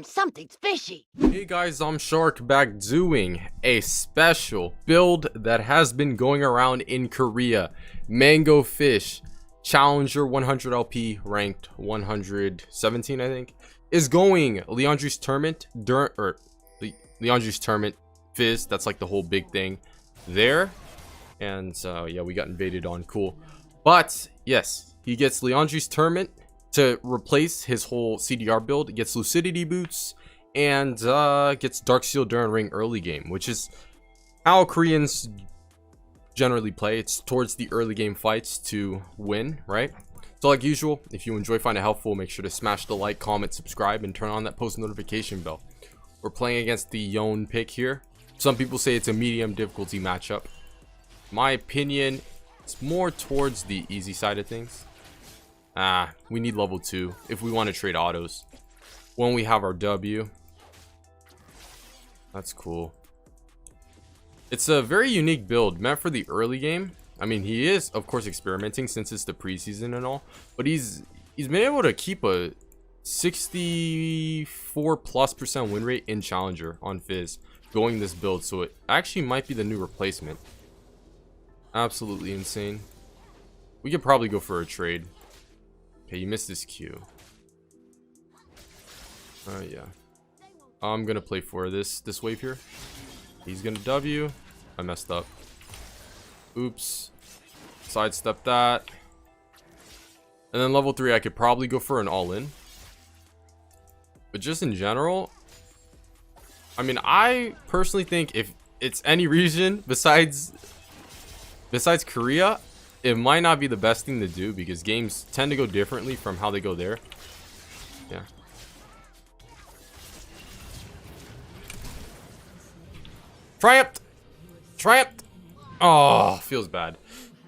Something's fishy. Hey guys, I'm Shark back doing a special build that has been going around in Korea. Mango Fish, Challenger 100 LP, ranked 117 I think, is going Leandri's tournament, Leandri's tournament, Fizz, that's like the whole big thing there. And yeah, we got invaded on, cool. But yes, he gets Leandri's tournament to replace his whole CDR build, gets Lucidity boots, and gets Dark Seal during ring early game, which is how Koreans generally play. It's towards the early game fights to win, right? So like usual, if you enjoy, find it helpful, make sure to smash the like, comment, subscribe, and turn on that post notification bell. We're playing against the Yon pick here. Some people say it's a medium difficulty matchup. My opinion, it's more towards the easy side of things. We need level 2 if we want to trade autos when we have our W. That's cool. It's a very unique build meant for the early game. I mean, he is of course experimenting since it's the preseason and all, but he's been able to keep a 64+% win rate in Challenger on Fizz going this build, so it actually might be the new replacement. Absolutely insane. We could probably go for a trade. Okay, you missed this Q. Yeah. I'm gonna play for this wave here. He's gonna W. I messed up. Oops. Sidestep that. And then level 3, I could probably go for an all-in. But just in general, I mean, I personally think if it's any region besides Korea, it might not be the best thing to do because games tend to go differently from how they go there. Yeah. Triumphed! Triumphed! Oh, feels bad.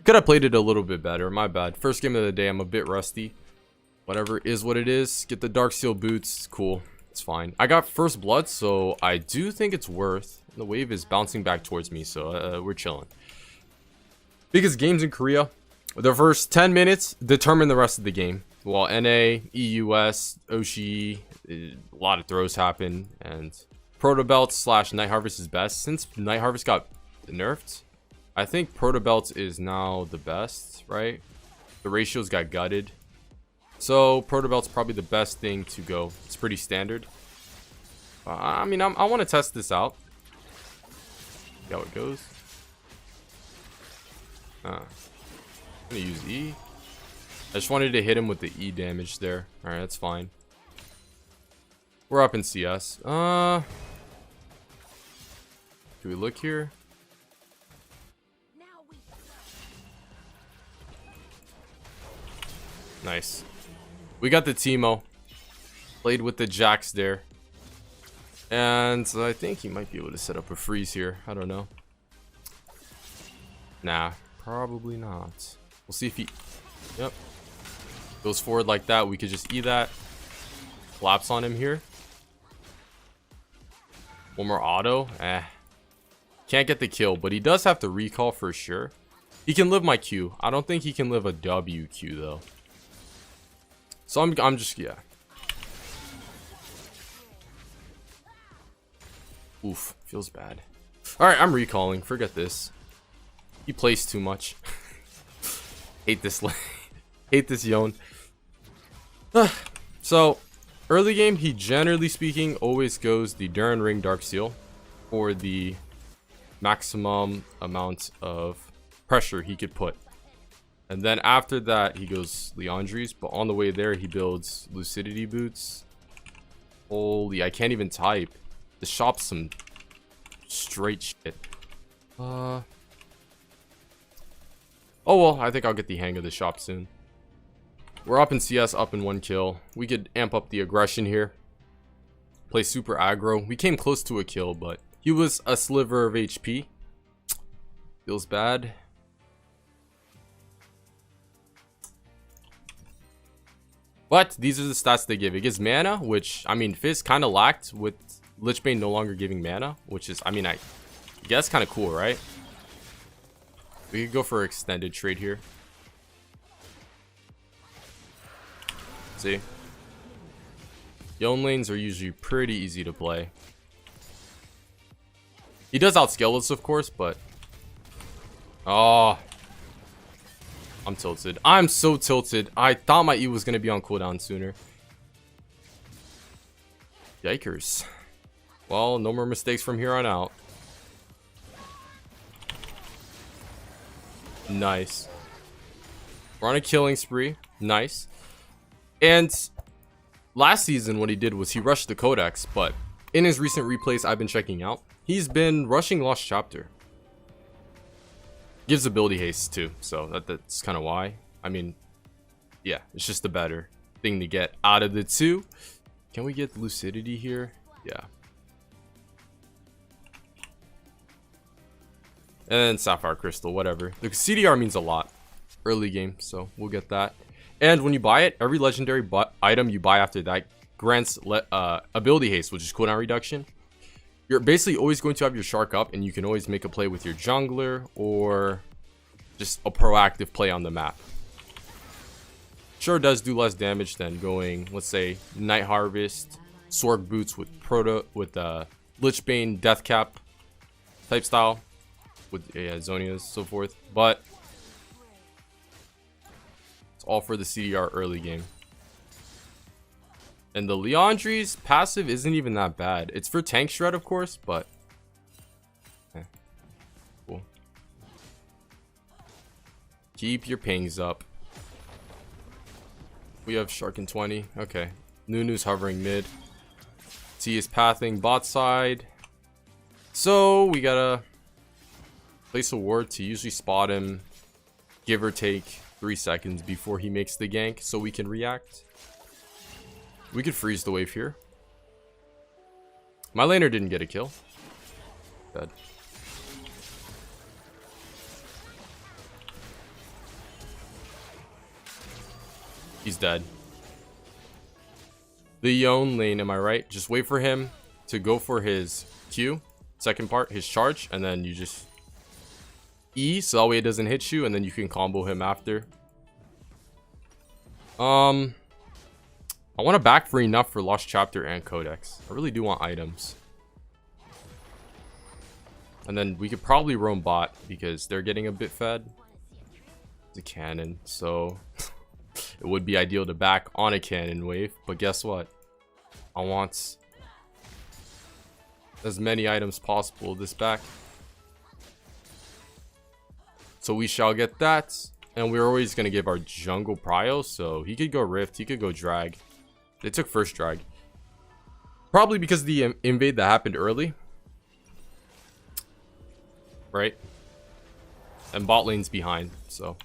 Could have played it a little bit better. My bad. First game of the day. I'm a bit rusty. Whatever is what it is. Get the Dark Seal boots. Cool. It's fine. I got first blood, so I do think it's worth. The wave is bouncing back towards me, so we're chilling. Because games in Korea, the first 10 minutes determine the rest of the game. While NA, EUS, Oshi, a lot of throws happen, and Proto Belt / Night Harvest is best. Since Night Harvest got nerfed, I think Proto Belt is now the best, right? The ratios got gutted. So Proto Belt's probably the best thing to go. It's pretty standard. I mean, I want to test this out. See how it goes. I'm gonna use E. I just wanted to hit him with the E damage there. Alright, that's fine. We're up in CS. Do we look here? Nice. We got the Teemo. Played with the Jax there. And I think he might be able to set up a freeze here. I don't know. Nah. Probably not. We'll see if he... Yep. Goes forward like that. We could just E that. Collapse on him here. One more auto. Can't get the kill, but he does have to recall for sure. He can live my Q. I don't think he can live a W Q though. So I'm just... Yeah. Oof. Feels bad. Alright, I'm recalling. Forget this. He plays too much. Hate this hate this Yon. So early game, he generally speaking always goes the Duran Ring Dark Seal for the maximum amount of pressure he could put. And then after that he goes Leandri's, but on the way there he builds Lucidity boots. Holy, I can't even type. The shop's some straight shit. Oh well, I think I'll get the hang of the shop soon. We're up in CS, up in 1 kill. We could amp up the aggression here. Play super aggro. We came close to a kill, but he was a sliver of HP. Feels bad. But these are the stats they give. It gives mana, which, I mean, Fizz kind of lacked with Lichbane no longer giving mana, which is, I mean, I guess kind of cool, right? We could go for an extended trade here. See? Yone lanes are usually pretty easy to play. He does outscale us, of course, but... Oh. I'm tilted. I'm so tilted. I thought my E was going to be on cooldown sooner. Yikers. Well, no more mistakes from here on out. Nice. We're on a killing spree. Nice. And last season what he did was he rushed the Codex, but in his recent replays I've been checking out, he's been rushing Lost Chapter. Gives ability haste too, so that's kind of why. I mean, yeah, it's just a better thing to get out of the two. Can we get lucidity here? Yeah. And Sapphire Crystal, whatever. The CDR means a lot early game, so we'll get that. And when you buy it, every legendary item you buy after that grants ability haste, which is cooldown reduction. You're basically always going to have your shark up, and you can always make a play with your jungler or just a proactive play on the map. Sure does do less damage than going, let's say, Night Harvest, Sorg Boots with Lichbane, Deathcap type style with Zonias, so forth. But it's all for the CDR early game. And the Leandri's passive isn't even that bad. It's for tank shred, of course, but cool. Keep your pings up. We have Shark in 20. Okay. Nunu's hovering mid. T is pathing bot side. So we gotta place a ward to usually spot him, give or take 3 seconds before he makes the gank so we can react. We could freeze the wave here. My laner didn't get a kill. Dead. He's dead. The Yone lane, am I right? Just wait for him to go for his Q, second part, his charge, and then you just E, so that way it doesn't hit you, and then you can combo him after. I want to back for enough for Lost Chapter and Codex. I really do want items. And then we could probably roam bot because they're getting a bit fed. It's a cannon, so it would be ideal to back on a cannon wave. But guess what? I want as many items possible this back. So we shall get that. And we're always going to give our jungle prio, so he could go Rift, he could go Drag. They took first Drag. Probably because of the invade that happened early. Right? And bot lane's behind, so.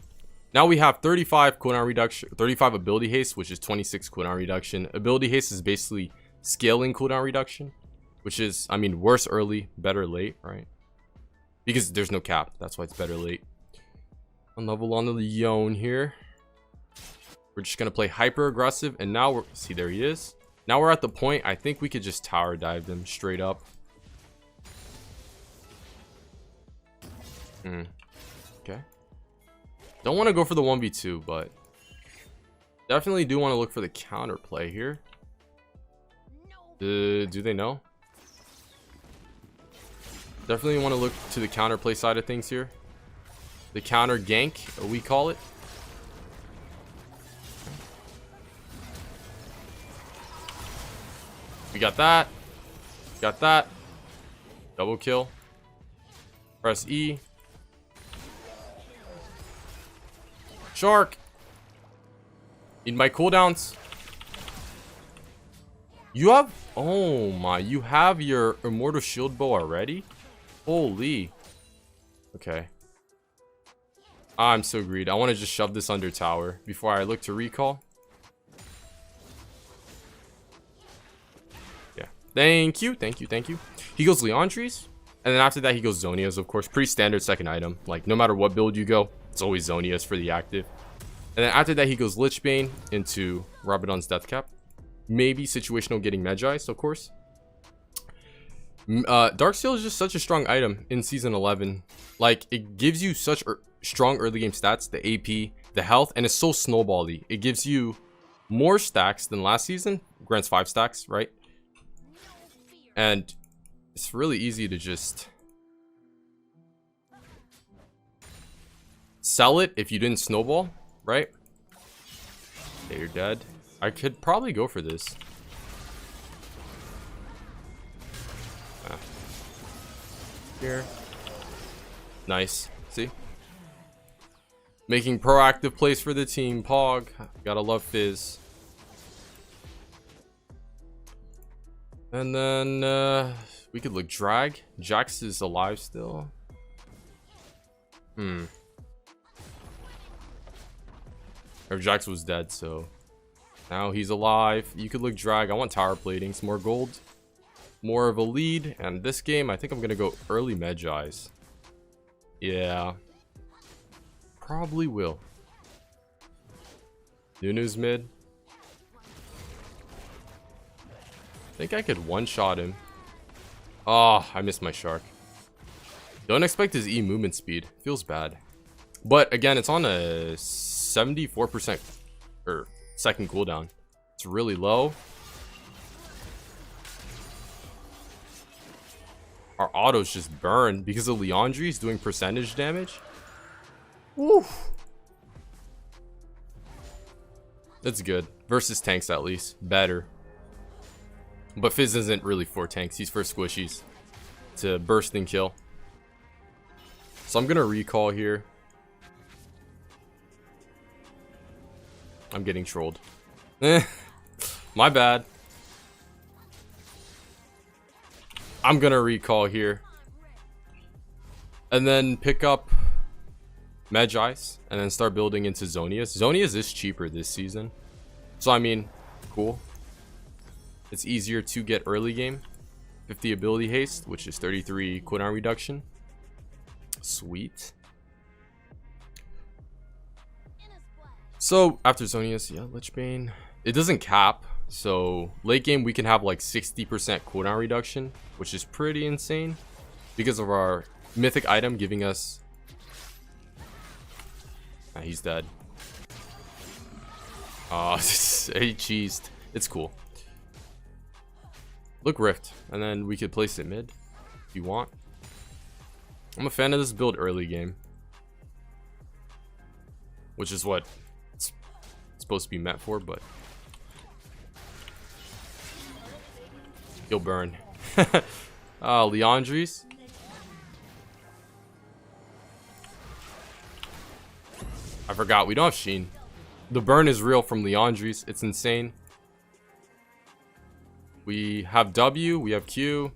Now we have 35 cooldown reduction, 35 ability haste, which is 26 cooldown reduction. Ability haste is basically scaling cooldown reduction, which is, I mean, worse early, better late, right? Because there's no cap, that's why it's better late. One level on the Yone here. We're just gonna play hyper aggressive, and now we're see there he is. Now we're at the point I think we could just tower dive them straight up. Okay. Don't want to go for the 1v2, but definitely do want to look for the counter play here. Do they know? Definitely want to look to the counter play side of things here. The counter gank, we call it. We got that. Got that. Double kill. Press E. Shark. Need my cooldowns. You have... Oh my. You have your Immortal Shield Bow already? Holy. Okay. I'm so greedy. I want to just shove this under tower before I look to recall. Yeah. Thank you. Thank you. Thank you. He goes Leandri's. And then after that, he goes Zonias, of course. Pretty standard second item. Like, no matter what build you go, it's always Zonias for the active. And then after that, he goes Lichbane into Rabadon's Deathcap. Maybe situational getting Medjais, of course. Darksteel is just such a strong item in Season 11. Like, it gives you such strong early game stats, the AP, the health, and it's so snowbally. It gives you more stacks than last season, grants 5 stacks, right? And it's really easy to just sell it if you didn't snowball, right? Okay, you're dead. I could probably go for this. Here. Nice. See? Making proactive plays for the team. Pog. Gotta love Fizz. And then we could look drag. Jax is alive still. Or Jax was dead, so now he's alive. You could look drag. I want tower plating, some more gold, more of a lead. And this game, I think I'm gonna go early Medjai's. Yeah, probably will. Nunu's mid. I think I could one-shot him. Oh, I missed my shark. Don't expect his E movement speed. Feels bad. But again, it's on a 74% or second cooldown. It's really low. Our autos just burn because of Leandri's doing percentage damage. Woo. That's good. Versus tanks at least. Better. But Fizz isn't really for tanks. He's for squishies. It's a burst and kill. So I'm going to recall here. I'm getting trolled. My bad. I'm going to recall here. And then pick up Medjai's. And then start building into Zonia's. Zonia's is cheaper this season. So I mean, cool. It's easier to get early game. 50 ability haste, which is 33 cooldown reduction. Sweet. So after Zonia's, yeah, Lichbane. It doesn't cap. So late game we can have like 60% cooldown reduction, which is pretty insane. Because of our mythic item giving us... Ah, he's dead. Oh, he cheesed. It's cool. Look Rift, and then we could place it mid if you want. I'm a fan of this build early game, which is what it's supposed to be meant for, but you'll burn. Leandri's. I forgot, we don't have Sheen. The burn is real from Leandri's. It's insane. We have W, we have Q.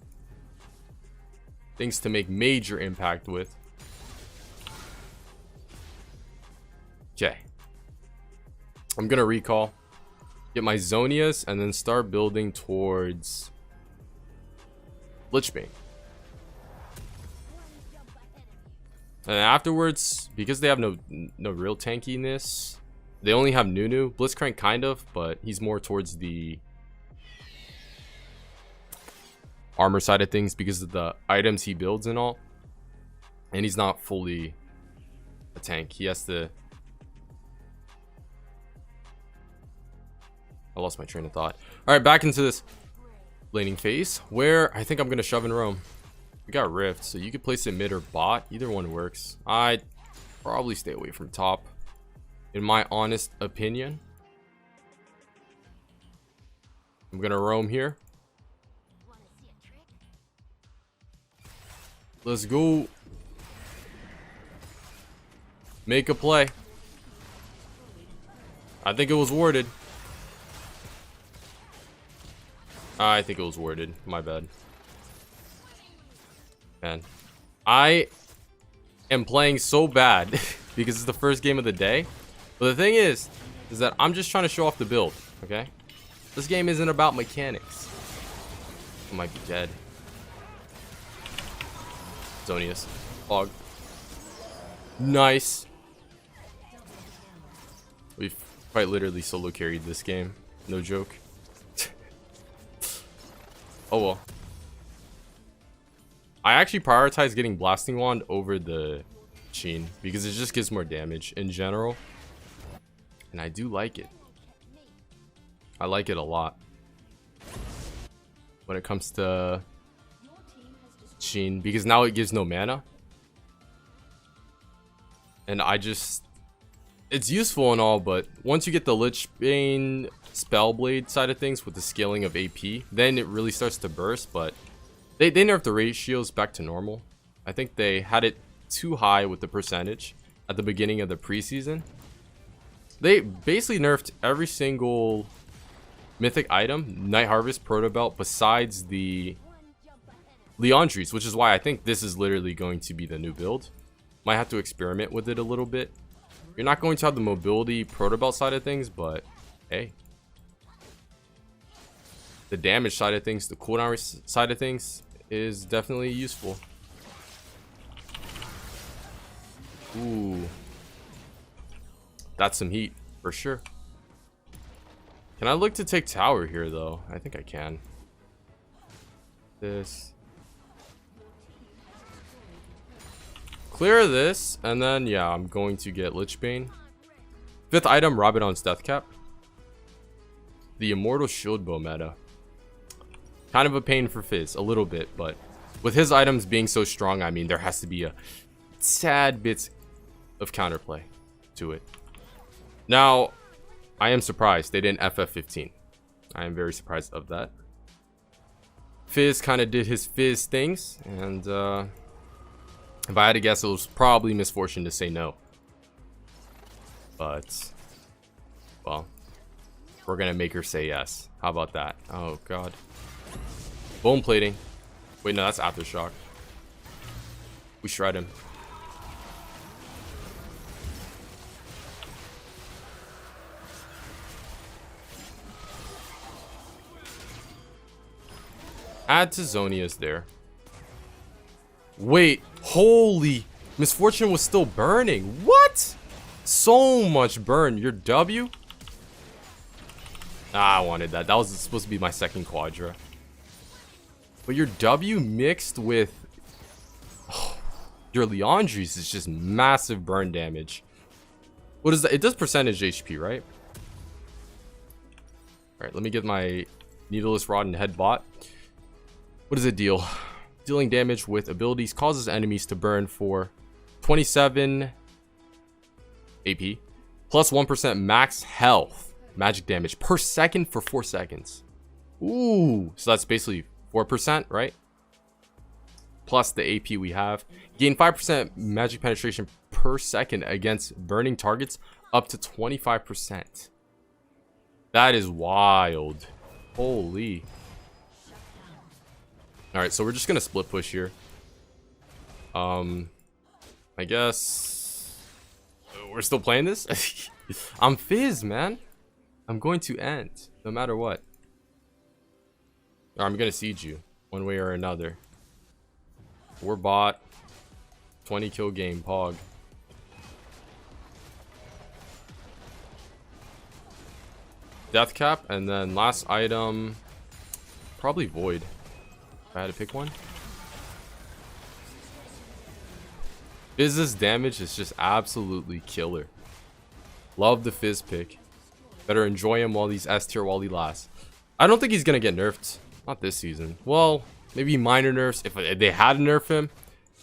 Things to make major impact with. Okay. I'm gonna recall. Get my Zonias and then start building towards Lichbane. And afterwards, because they have no real tankiness, they only have Nunu. Blitzcrank kind of, but he's more towards the armor side of things because of the items he builds and all. And he's not fully a tank. He has to... I lost my train of thought. Alright, back into this laning phase where I think I'm going to shove and roam. We got Rift, so you could place it mid or bot. Either one works. I'd probably stay away from top, in my honest opinion. I'm going to roam here. Let's go. Make a play. I think it was warded. I think it was warded. My bad. Man. I am playing so bad because it's the first game of the day. But the thing is that I'm just trying to show off the build, okay? This game isn't about mechanics. I might be dead. Zonius. Fog. Nice. We've quite literally solo carried this game. No joke. Oh well. I actually prioritize getting Blasting Wand over the Sheen because it just gives more damage in general. And I do like it. I like it a lot. when it comes to Sheen, because now it gives no mana. And it's useful and all, but once you get the Lich Bane Spellblade side of things with the scaling of AP, then it really starts to burst. But they nerfed the ratios back to normal. I think they had it too high with the percentage at the beginning of the preseason. They basically nerfed every single mythic item, Night Harvest, Proto Belt, besides the Leandries, which is why I think this is literally going to be the new build. Might have to experiment with it a little bit. You're not going to have the mobility Proto Belt side of things, but hey. The damage side of things, the cooldown side of things is definitely useful. Ooh. That's some heat, for sure. Can I look to take tower here, though? I think I can. This. Clear this, and then, yeah, I'm going to get Lich Bane. 5th item, Rabadon's Death Cap. The Immortal Shield Bow meta. Kind of a pain for Fizz, a little bit, but with his items being so strong, I mean, there has to be a tad bit of counterplay to it. Now, I am surprised they didn't FF15. I am very surprised of that. Fizz kind of did his Fizz things, and if I had to guess, it was probably misfortune to say no. But, well, we're gonna make her say yes. How about that? Oh god. Bone plating. Wait, no, that's Aftershock. We shred him. Add to Zonia's there. Wait, holy, Misfortune was still burning. What? So much burn. Your W? Ah, I wanted that. That was supposed to be my second quadra. But your W mixed with your Leandries is just massive burn damage. What is that? It does percentage HP, right? Alright, let me get my Needleless Rod and Head bot. What does it deal? Dealing damage with abilities causes enemies to burn for 27 AP. Plus 1% max health magic damage per second for 4 seconds. Ooh, so that's basically 4%, right? Plus the AP we have. Gain 5% magic penetration per second against burning targets up to 25%. That is wild. Holy. Alright, so we're just gonna split push here. I guess we're still playing this. I'm Fizz, man. I'm going to end no matter what. Or I'm gonna siege you one way or another. We're bot. 20 kill game, Pog. Death cap, and then last item, probably Void. If I had to pick one. Fizz's damage is just absolutely killer. Love the Fizz pick. Better enjoy him while he's S tier while he lasts. I don't think he's gonna get nerfed. Not this season. Well, maybe minor nerfs. If they had to nerf him,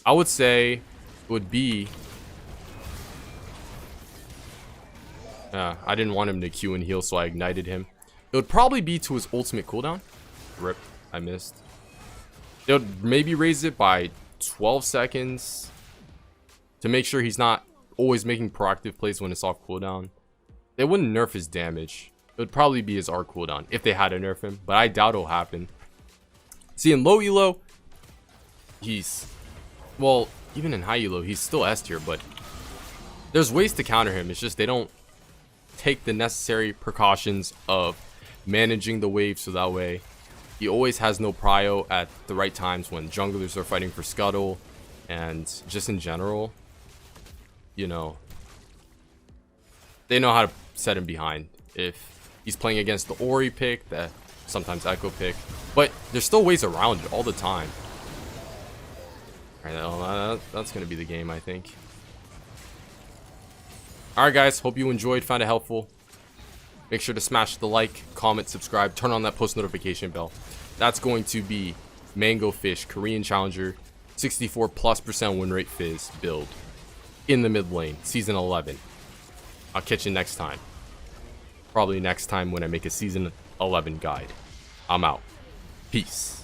I would say it would be... I didn't want him to Q and heal, so I ignited him. It would probably be to his ultimate cooldown. Rip, I missed. They would maybe raise it by 12 seconds to make sure he's not always making proactive plays when it's off cooldown. They wouldn't nerf his damage. It would probably be his R cooldown if they had to nerf him, but I doubt it'll happen. See, in low elo, he's... Well, even in high elo, he's still S tier, but there's ways to counter him. It's just they don't take the necessary precautions of managing the wave, so that way he always has no prio at the right times when junglers are fighting for scuttle, and just in general, you know, they know how to set him behind. If he's playing against the Ori pick, the sometimes Echo pick, but there's still ways around it all the time. Alright, that's gonna be the game, I think. Alright guys, hope you enjoyed, found it helpful. Make sure to smash the like, comment, subscribe, turn on that post notification bell. That's going to be Mango Fish, Korean Challenger, 64+% win rate Fizz build in the mid lane, season 11. I'll catch you next time. Probably next time when I make a season 11 guide. I'm out. Peace.